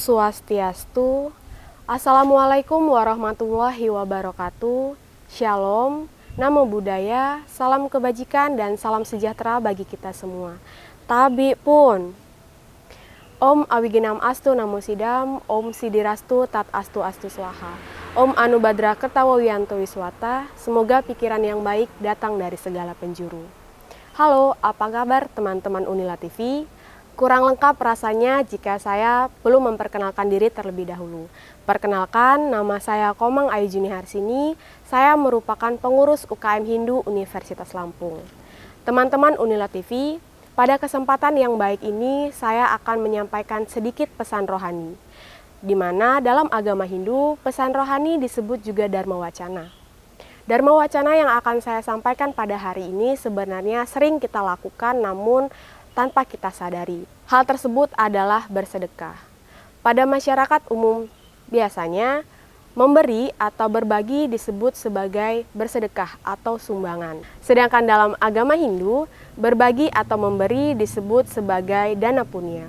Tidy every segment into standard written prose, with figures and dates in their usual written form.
Swastiastu. Assalamualaikum warahmatullahi wabarakatuh. Shalom, namo buddhaya, salam kebajikan dan salam sejahtera bagi kita semua. Tabi pun. Om Awiginam Astu Namo Sidam, Om Sidirastu Tat Astu Astu Swaha. Om Anubadra Kertawa Wiyanto Wiswata, semoga pikiran yang baik datang dari segala penjuru. Halo, apa kabar teman-teman Unila TV? Kurang lengkap rasanya jika saya belum memperkenalkan diri terlebih dahulu. Perkenalkan, nama saya Komang Ayu Juni Harsini, saya merupakan pengurus UKM Hindu Universitas Lampung. Teman-teman Unila TV, pada kesempatan yang baik ini saya akan menyampaikan sedikit pesan rohani, di mana dalam agama Hindu pesan rohani disebut juga Dharma Wacana. Dharma Wacana yang akan saya sampaikan pada hari ini sebenarnya sering kita lakukan namun tanpa kita sadari. Hal tersebut adalah bersedekah. Pada masyarakat umum biasanya memberi atau berbagi disebut sebagai bersedekah atau sumbangan. Sedangkan dalam agama Hindu, berbagi atau memberi disebut sebagai dana punya.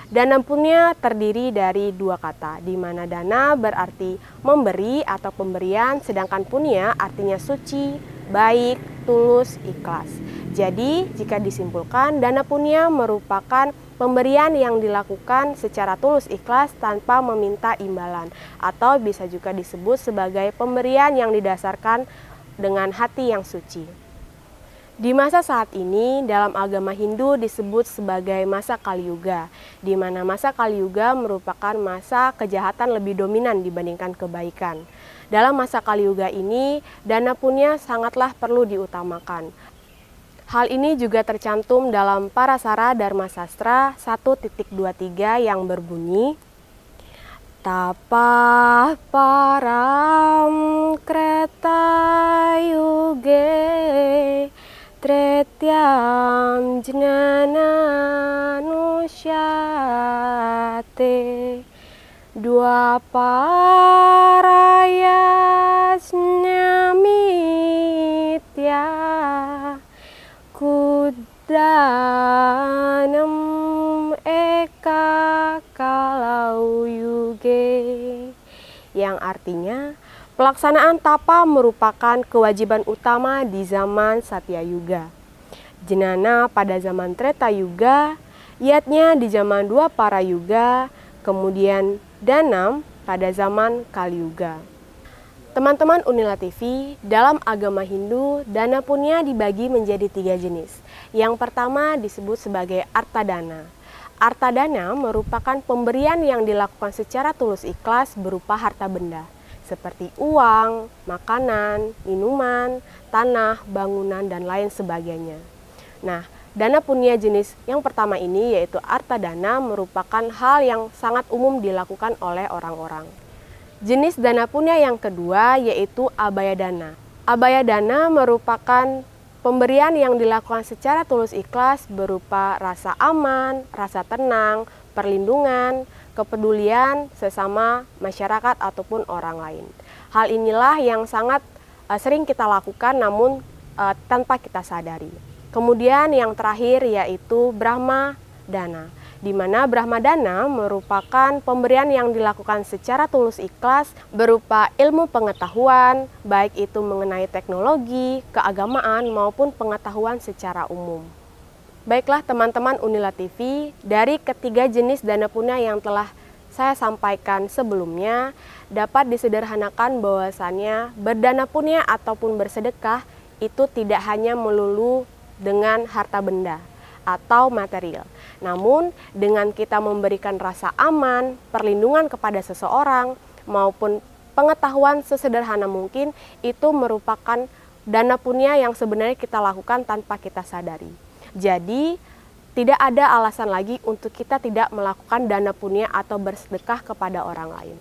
Dana punya terdiri dari dua kata, di mana dana berarti memberi atau pemberian, sedangkan punya artinya suci, baik, tulus, ikhlas. Jadi, jika disimpulkan, dana punya merupakan pemberian yang dilakukan secara tulus ikhlas tanpa meminta imbalan, atau bisa juga disebut sebagai pemberian yang didasarkan dengan hati yang suci. Di masa saat ini, dalam agama Hindu disebut sebagai masa Kali Yuga, di mana masa Kali Yuga merupakan masa kejahatan lebih dominan dibandingkan kebaikan. Dalam masa Kali Yuga ini, dana punya sangatlah perlu diutamakan. Hal ini juga tercantum dalam Parasara Dharma Sastra 1.23 yang berbunyi, Tapa param kreta yuge tretyam jnana nusyate dua parayasnya mitya kudanam eka kalau yuge, yang artinya pelaksanaan tapa merupakan kewajiban utama di zaman Satya Yuga, Jnana pada zaman Treta Yuga, Yatnya di zaman dua para yuga, kemudian Danam pada zaman Kali Yuga. Teman-teman Unila TV, dalam agama Hindu, dana punya dibagi menjadi 3 jenis. Yang pertama disebut sebagai Artadana. Artadana merupakan pemberian yang dilakukan secara tulus ikhlas berupa harta benda, seperti uang, makanan, minuman, tanah, bangunan, dan lain sebagainya. Nah, dana punya jenis yang pertama ini yaitu Artadana merupakan hal yang sangat umum dilakukan oleh orang-orang. Jenis dana punya yang kedua yaitu Abhayadana. Abhayadana merupakan pemberian yang dilakukan secara tulus ikhlas berupa rasa aman, rasa tenang, perlindungan, kepedulian sesama masyarakat ataupun orang lain. Hal inilah yang sangat sering kita lakukan namun tanpa kita sadari. Kemudian yang terakhir yaitu Brahma Dana, di mana Brahma Dana merupakan pemberian yang dilakukan secara tulus ikhlas berupa ilmu pengetahuan, baik itu mengenai teknologi, keagamaan, maupun pengetahuan secara umum. Baiklah teman-teman Unila TV, dari ketiga jenis dana punya yang telah saya sampaikan sebelumnya, dapat disederhanakan bahwasannya berdana punya ataupun bersedekah itu tidak hanya melulu dengan harta benda atau material. Namun dengan kita memberikan rasa aman, perlindungan kepada seseorang, maupun pengetahuan sesederhana mungkin, itu merupakan dana punya yang sebenarnya kita lakukan tanpa kita sadari. Jadi tidak ada alasan lagi untuk kita tidak melakukan dana punya atau bersedekah kepada orang lain.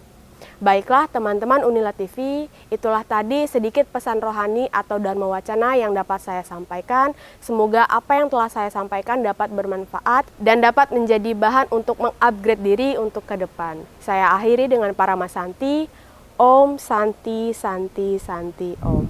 Baiklah teman-teman Unila TV, itulah tadi sedikit pesan rohani atau Dharma Wacana yang dapat saya sampaikan. Semoga apa yang telah saya sampaikan dapat bermanfaat dan dapat menjadi bahan untuk mengupgrade diri untuk ke depan. Saya akhiri dengan Paramasanti, Om Santi Santi Santi Om.